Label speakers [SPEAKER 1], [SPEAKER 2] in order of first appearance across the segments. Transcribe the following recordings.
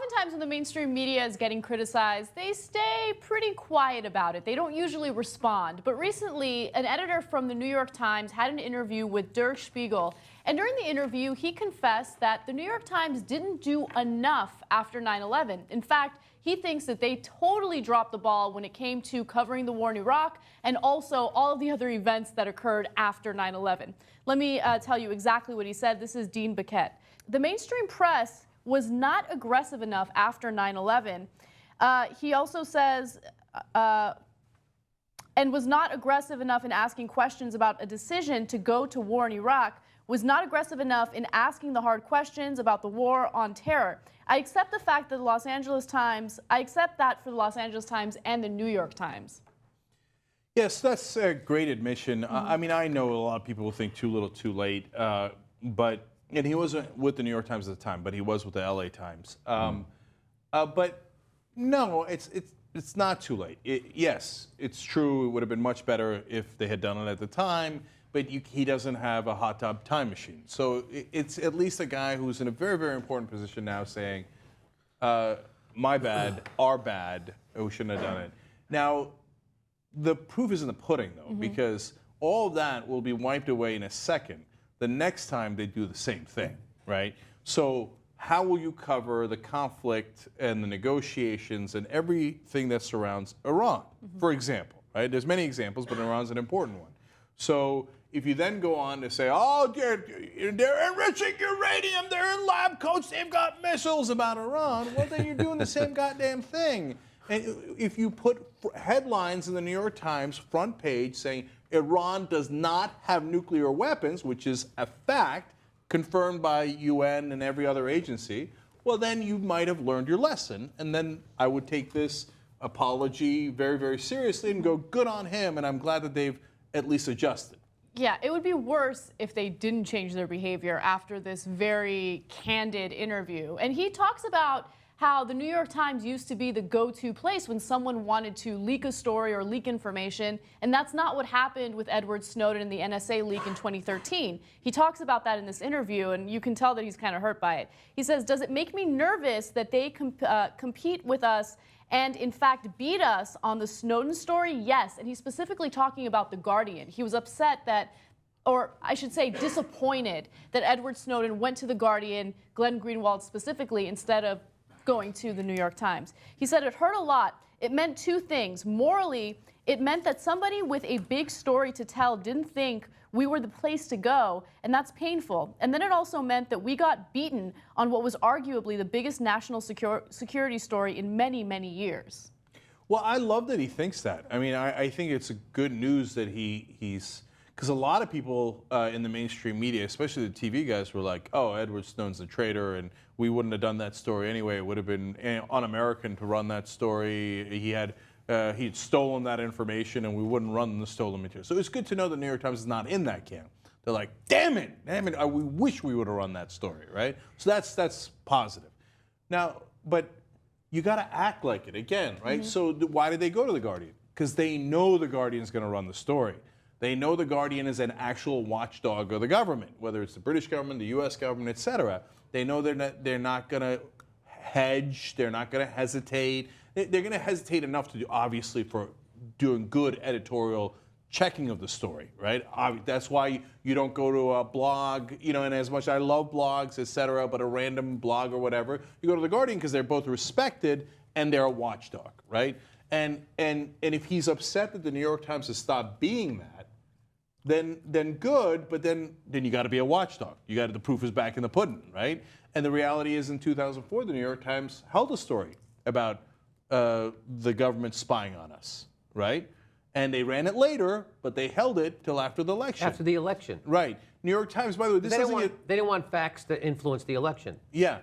[SPEAKER 1] Oftentimes when the mainstream media is getting criticized, they stay pretty quiet about it. They don't usually respond. But recently, an editor from the New York Times had an interview with Spiegel. And during the interview, he confessed that the New York Times didn't do enough after 9/11. In fact, he thinks that they totally dropped the ball when it came to covering the war in Iraq and also all of the other events that occurred after 9/11. Let me tell you exactly what he said. This is Dean Baquet. The mainstream press was not aggressive enough after 9/11. He also says, and was not aggressive enough in asking questions about a decision to go to war in Iraq, was not aggressive enough in asking the hard questions about the war on terror. I accept the fact that the Los Angeles Times, I accept that for the Los Angeles Times and the New York Times.
[SPEAKER 2] Yes, that's a great admission. I mean, I know a lot of people will think too little, too late, and he wasn't with the New York Times at the time, but he was with the LA Times. But no, it's not too late. Yes, it's true. It would have been much better if they had done it at the time, but he doesn't have a hot tub time machine. So it's at least a guy who's in a very, very important position now saying, my bad, our bad, we shouldn't have done it. Now, the proof is in the pudding, though, because all of that will be wiped away in a second the next time they do the same thing, right? So how will you cover the conflict and the negotiations and everything that surrounds Iran, for example, right? There's many examples, but Iran's an important one. So if you then go on to say, oh, they're enriching uranium, they're in lab coats, they've got missiles about Iran, well, then you're doing the same goddamn thing. And if you put headlines in the New York Times front page saying Iran does not have nuclear weapons, which is a fact confirmed by UN and every other agency, well, then you might have learned your lesson. And then I would take this apology very, very seriously and go, good on him. And I'm glad that they've at least adjusted.
[SPEAKER 1] Yeah, it would be worse if they didn't change their behavior after this very candid interview. And he talks about how the New York Times used to be the go-to place when someone wanted to leak a story or leak information, and that's not what happened with Edward Snowden and the NSA leak in 2013. He talks about that in this interview, and you can tell that he's kind of hurt by it. He says, does it make me nervous that they compete with us and, in fact, beat us on the Snowden story? Yes, and he's specifically talking about The Guardian. He was upset that, or I should say disappointed, that Edward Snowden went to The Guardian, Glenn Greenwald specifically, instead of going to the New York Times. He said it hurt a lot. It meant two things. Morally, it meant that somebody with a big story to tell didn't think we were the place to go, and that's painful. And then it also meant that we got beaten on what was arguably the biggest national security story in many, many years.
[SPEAKER 2] Well, I love that he thinks that. I mean, I think it's good news that he's, because a lot of people in the mainstream media, especially the TV guys, were like, oh, Edward Snowden's a traitor, and we wouldn't have done that story anyway. It would have been un-American to run that story. He'd stolen that information, and we wouldn't run the stolen material. So it's good to know the New York Times is not in that camp. They're like, damn it, we wish we would have run that story, right? So that's positive. Now, but you got to act like it again, right? So why did they go to The Guardian? Because they know The Guardian's going to run the story. They know The Guardian is an actual watchdog of the government, whether it's the British government, the U.S. government, et cetera. They know they're not going to hedge. They're not going to hesitate. They're going to hesitate enough to do, obviously, for doing good editorial checking of the story, right? That's why you don't go to a blog, and as much as I love blogs, et cetera, but a random blog or whatever, you go to The Guardian because they're both respected and they're a watchdog, right? And if he's upset that the New York Times has stopped being that, then good, but then you got to be a watchdog. The proof is back in the pudding, right? And the reality is, in 2004, the New York Times held a story about the government spying on us, right? And they ran it later, but they held it till after the election.
[SPEAKER 3] After the election.
[SPEAKER 2] Right. New York Times, by the way,
[SPEAKER 3] they didn't want facts to influence the election.
[SPEAKER 2] Yeah.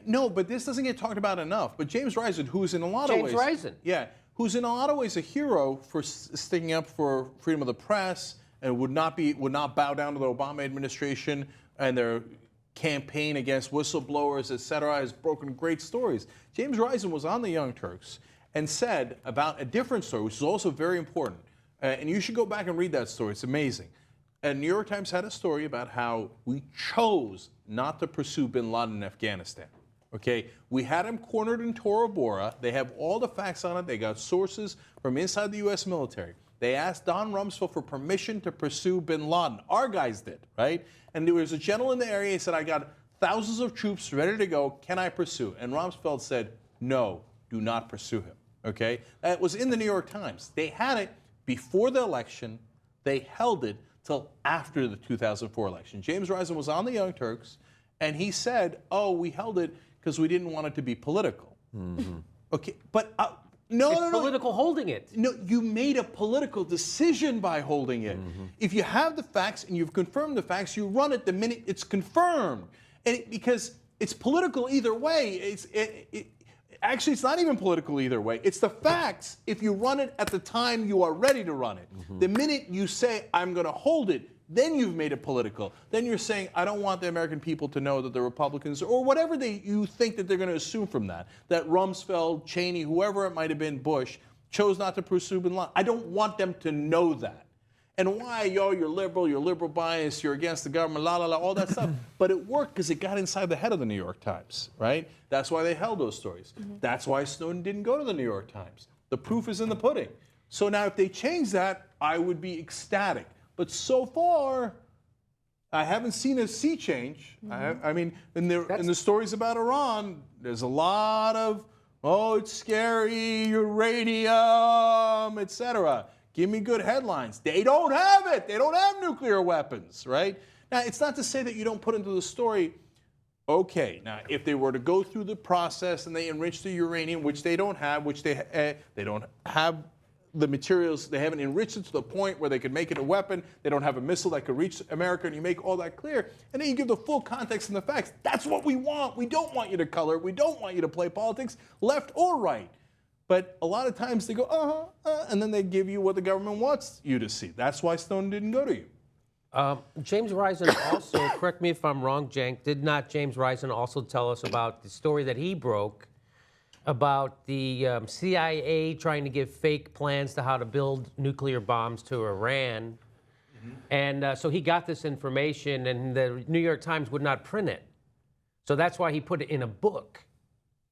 [SPEAKER 2] No, but this doesn't get talked about enough. But James Risen, who's in a lot of ways...
[SPEAKER 3] James Risen.
[SPEAKER 2] Yeah. Who's in a lot of ways a hero for sticking up for freedom of the press, and would not bow down to the Obama administration and their campaign against whistleblowers, et cetera, has broken great stories. James Risen was on the Young Turks and said about a different story, which is also very important. And you should go back and read that story. It's amazing. And New York Times had a story about how we chose not to pursue bin Laden in Afghanistan. Okay, we had him cornered in Tora Bora. They have all the facts on it. They got sources from inside the U.S. military. They asked Don Rumsfeld for permission to pursue bin Laden. Our guys did, right? And there was a general in the area. He said, I got thousands of troops ready to go. Can I pursue? And Rumsfeld said, no, do not pursue him, okay? That was in the New York Times. They had it before the election. They held it till after the 2004 election. James Risen was on the Young Turks, and he said, oh, we held it because we didn't want it to be political. Okay, but no.
[SPEAKER 3] Political holding it.
[SPEAKER 2] No, you made a political decision by holding it. If you have the facts and you've confirmed the facts, you run it the minute it's confirmed. And because it's political either way. Actually, it's not even political either way. It's the facts if you run it at the time you are ready to run it. The minute you say, I'm going to hold it, then you've made it political. Then you're saying, I don't want the American people to know that the Republicans, or whatever you think that they're going to assume from that Rumsfeld, Cheney, whoever it might have been, Bush, chose not to pursue bin Laden. I don't want them to know that. And why, you're liberal bias, you're against the government, all that stuff. But it worked because it got inside the head of the New York Times, right? That's why they held those stories. That's why Snowden didn't go to the New York Times. The proof is in the pudding. So now if they change that, I would be ecstatic. But so far, I haven't seen a sea change. I mean, in the stories about Iran, there's a lot of, oh, it's scary, uranium, etc. Give me good headlines. They don't have it. They don't have nuclear weapons, right? Now, it's not to say that you don't put into the story, okay, now, if they were to go through the process and they enrich the uranium, which they don't have, they don't have the materials, they haven't enriched it to the point where they could make it a weapon, they don't have a missile that could reach America, and you make all that clear, and then you give the full context and the facts. That's what we want. We don't want you to color. We don't want you to play politics, left or right. But a lot of times they go, and then they give you what the government wants you to see. That's why Snowden didn't go to you.
[SPEAKER 3] James Risen also, correct me if I'm wrong, Cenk, did not James Risen also tell us about the story that he broke about the CIA trying to give fake plans to how to build nuclear bombs to Iran? And so he got this information, and the New York Times would not print it. So that's why he put it in a book,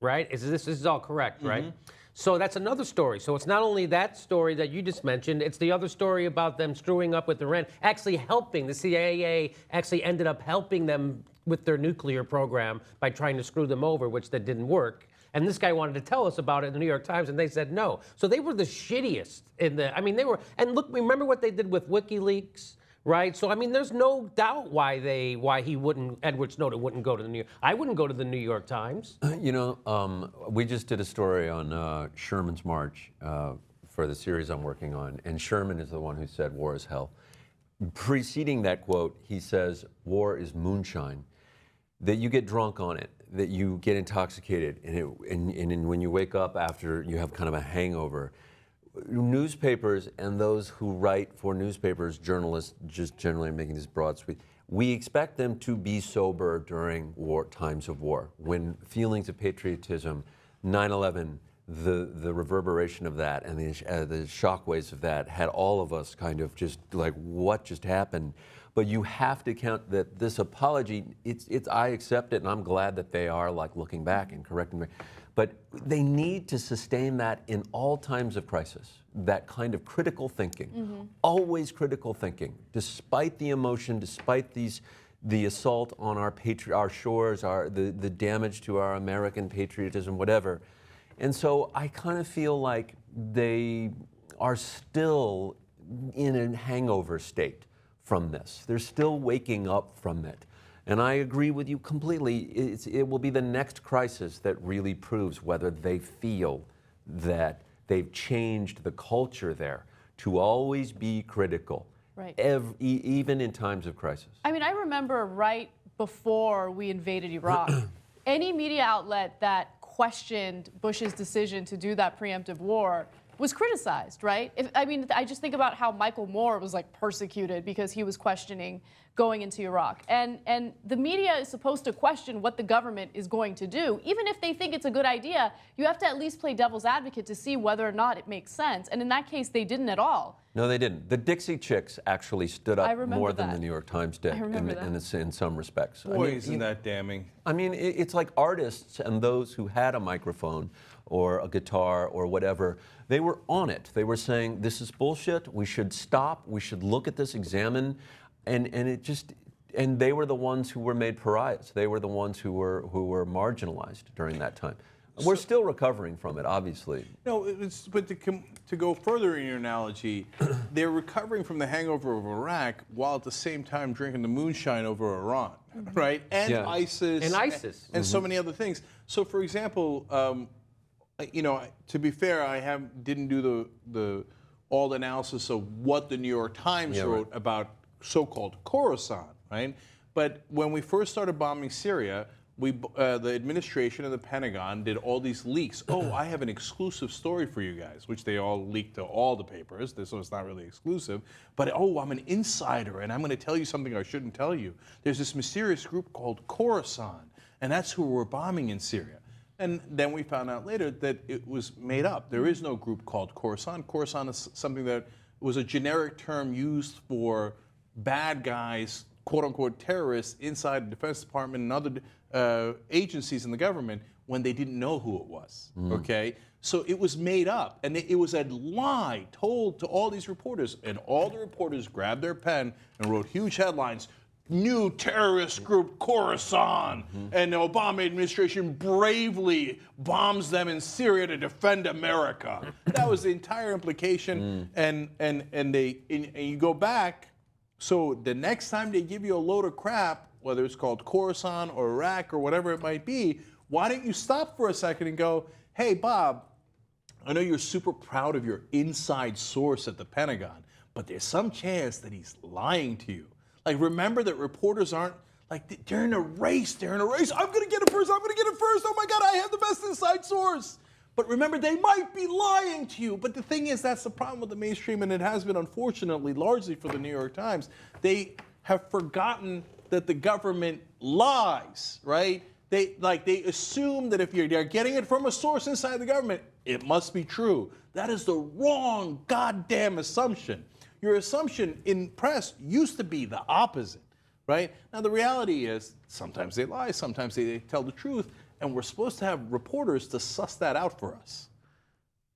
[SPEAKER 3] right? This is all correct, right? So that's another story. So it's not only that story that you just mentioned, it's the other story about them screwing up with Iran, actually helping. The CIA actually ended up helping them with their nuclear program by trying to screw them over, which that didn't work. And this guy wanted to tell us about it in the New York Times, and they said no. So they were the shittiest they were, and look, remember what they did with WikiLeaks, right? So, I mean, there's no doubt why Edward Snowden wouldn't go to the New York. I wouldn't go to the New York Times.
[SPEAKER 4] We just did a story on Sherman's March for the series I'm working on, and Sherman is the one who said war is hell. Preceding that quote, he says, war is moonshine, that you get drunk on it, that you get intoxicated, and when you wake up after you have kind of a hangover. Newspapers and those who write for newspapers, journalists, just generally making this broad sweep, we expect them to be sober during times of war, when feelings of patriotism, 9/11, the reverberation of that and the shockwaves of that had all of us kind of just like, what just happened? But you have to count that this apology, I accept it, and I'm glad that they are like looking back and correcting me. But they need to sustain that in all times of crisis, that kind of critical thinking, always critical thinking, despite the emotion, despite the assault on our shores, the damage to our American patriotism, whatever. And so I kind of feel like they are still in a hangover state from this. They're still waking up from it. And I agree with you completely. It will be the next crisis that really proves whether they feel that they've changed the culture there to always be critical,
[SPEAKER 1] right?
[SPEAKER 4] Even in times of crisis.
[SPEAKER 1] I mean, I remember right before we invaded Iraq, any media outlet that questioned Bush's decision to do that preemptive war was criticized, right? I just think about how Michael Moore was like persecuted because he was questioning going into Iraq. And the media is supposed to question what the government is going to do. Even if they think it's a good idea, you have to at least play devil's advocate to see whether or not it makes sense. And in that case, they didn't at all.
[SPEAKER 4] No, they didn't. The Dixie Chicks actually stood up more than the New York Times did in some respects.
[SPEAKER 2] Boy, isn't that damning.
[SPEAKER 4] I mean, it's like artists and those who had a microphone or a guitar or whatever, they were on it. They were saying, this is bullshit, we should stop, we should look at this, examine, and they were the ones who were made pariahs. They were the ones who were marginalized during that time. We're still recovering from it, obviously.
[SPEAKER 2] No, but to go further in your analogy, they're recovering from the hangover of Iraq while at the same time drinking the moonshine over Iran, right? And ISIS.
[SPEAKER 3] And ISIS.
[SPEAKER 2] And so many other things. So, for example, to be fair, I didn't do all the analysis of what the New York Times wrote about so-called Khorasan, right? But when we first started bombing Syria, the administration and the Pentagon did all these leaks. Oh, I have an exclusive story for you guys, which they all leaked to all the papers, so it's not really exclusive. But, oh, I'm an insider, and I'm going to tell you something I shouldn't tell you. There's this mysterious group called Khorasan, and that's who we're bombing in Syria. And then we found out later that it was made up. There is no group called Khorasan. Khorasan is something that was a generic term used for bad guys, quote-unquote terrorists, inside the Defense Department and other agencies in the government when they didn't know who it was, okay? So it was made up, and it was a lie told to all these reporters, and all the reporters grabbed their pen and wrote huge headlines, new terrorist group Khorasan, and the Obama administration bravely bombs them in Syria to defend America. That was the entire implication, and you go back, so the next time they give you a load of crap, whether it's called Khorasan or Iraq or whatever it might be, why don't you stop for a second and go, hey, Bob, I know you're super proud of your inside source at the Pentagon, but there's some chance that he's lying to you. Like, remember that reporters aren't, like, they're in a race. I'm going to get it first. Oh, my God, I have the best inside source. But remember, they might be lying to you. But the thing is, that's the problem with the mainstream, and it has been, unfortunately, largely for the New York Times. They have forgotten that the government lies, right? They assume that if they're getting it from a source inside the government, it must be true. That is the wrong goddamn assumption. Your assumption in press used to be the opposite, right? Now, the reality is sometimes they lie, sometimes they tell the truth, and we're supposed to have reporters to suss that out for us.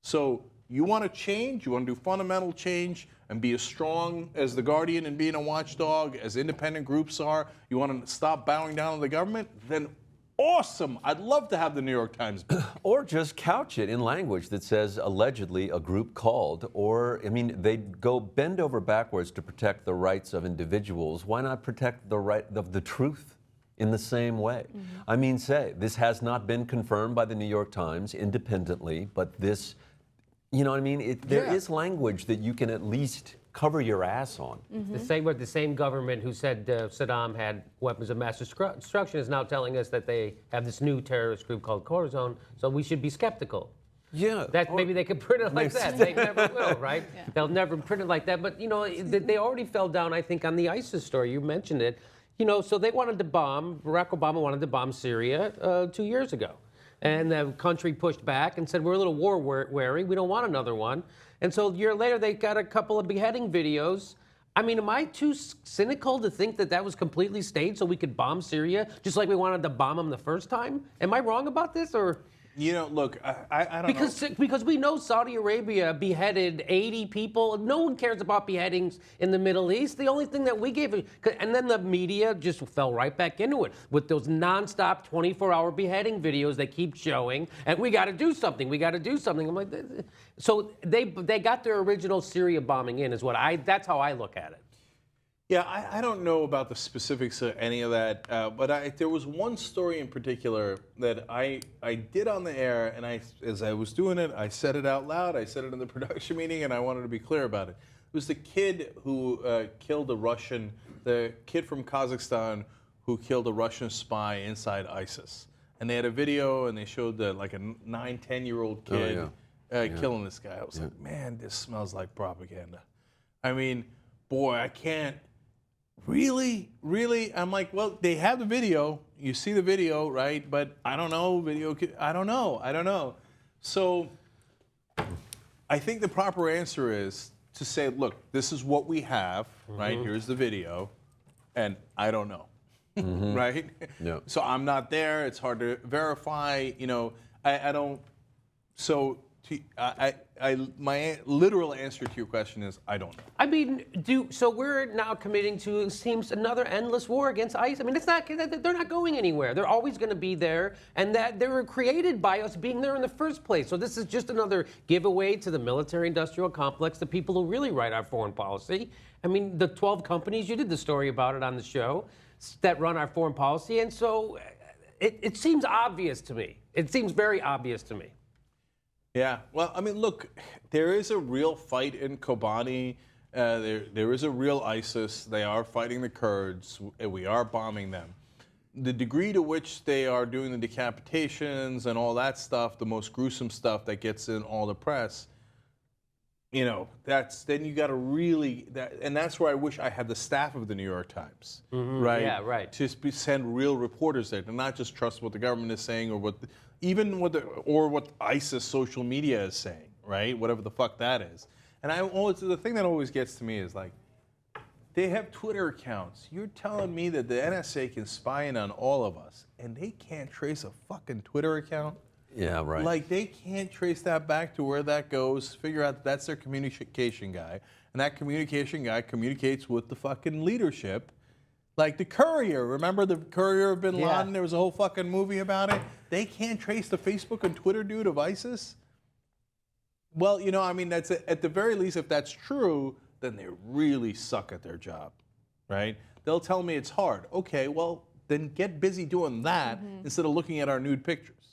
[SPEAKER 2] So you want to change, you want to do fundamental change and be as strong as The Guardian and being a watchdog, as independent groups are, you want to stop bowing down to the government, then awesome. I'd love to have the New York Times back.
[SPEAKER 4] Or just couch it in language that says allegedly a group called, or, I mean, they go bend over backwards to protect the rights of individuals. Why not protect the right of the truth in the same way? I mean, say, this has not been confirmed by the New York Times independently, but this, you know what I mean? There is language that you can at least cover your ass on.
[SPEAKER 3] The same government who said Saddam had weapons of mass destruction is now telling us that they have this new terrorist group called Khorasan, so we should be skeptical.
[SPEAKER 4] Yeah.
[SPEAKER 3] Maybe they could print it like that. They never will, right? Yeah. They'll never print it like that. But, you know, they already fell down, I think, on the ISIS story. You mentioned it. You know, so they wanted to bomb, Barack Obama wanted to bomb Syria 2 years ago. And the country pushed back and said, we're a little war wary. We don't want another one. And so a year later, they got a couple of beheading videos. I mean, am I too cynical to think that that was completely staged so we could bomb Syria just like we wanted to bomb them the first time? Am I wrong about this, or?
[SPEAKER 2] You know, look, I don't know.
[SPEAKER 3] Because we know Saudi Arabia beheaded 80 people. No one cares about beheadings in the Middle East. The only thing that we gave, and then the media just fell right back into it with those nonstop 24-hour beheading videos they keep showing. And we got to do something. We got to do something. I'm like, so they got their original Syria bombing in, is what that's how I look at it.
[SPEAKER 2] Yeah, I don't know about the specifics of any of that, but there was one story in particular that I did on the air, and as I was doing it, I said it out loud. I said it in the production meeting, and I wanted to be clear about it. It was the kid who killed the kid from Kazakhstan who killed a Russian spy inside ISIS. And they had a video, and they showed like a 9-10-year-old kid killing this guy. I was like, man, this smells like propaganda. I mean, boy, I can't. really? Really? I'm like, well, they have the video. You see the video, right? But I don't know. I don't know. So I think the proper answer is to say, look, this is what we have, right? Here's the video, and I don't know, right?
[SPEAKER 4] Yeah.
[SPEAKER 2] So I'm not there. It's hard to verify. I don't. So my literal answer to your question is I don't know.
[SPEAKER 3] I mean, so we're now committing to, it seems, another endless war against ICE. I mean, they're not going anywhere. They're always going to be there, and that they were created by us being there in the first place. So this is just another giveaway to the military-industrial complex, the people who really write our foreign policy. I mean, the 12 companies, you did the story about it on the show, that run our foreign policy, and so it seems obvious to me. It seems very obvious to me.
[SPEAKER 2] Yeah, well, I mean, look, there is a real fight in Kobani. There is a real ISIS. They are fighting the Kurds. We are bombing them. The degree to which they are doing the decapitations and all that stuff, the most gruesome stuff that gets in all the press, then you got to really, and that's where I wish I had the staff of the New York Times, right?
[SPEAKER 3] Yeah, right.
[SPEAKER 2] To send real reporters there, to not just trust what the government is saying or what ISIS social media is saying, right? Whatever the fuck that is. And the thing that always gets to me is like, they have Twitter accounts. You're telling me that the NSA can spy in on all of us, and they can't trace a fucking Twitter account?
[SPEAKER 4] Yeah, right.
[SPEAKER 2] Like, they can't trace that back to where that goes, figure out that's their communication guy, and that communication guy communicates with the fucking leadership. Like the Courier, remember the Courier of Bin Laden?
[SPEAKER 3] Yeah.
[SPEAKER 2] There was a whole fucking movie about it. They can't trace the Facebook and Twitter dude of ISIS? Well, I mean, that's at the very least, if that's true, then they really suck at their job, right? They'll tell me it's hard. Okay, well, then get busy doing that instead of looking at our nude pictures.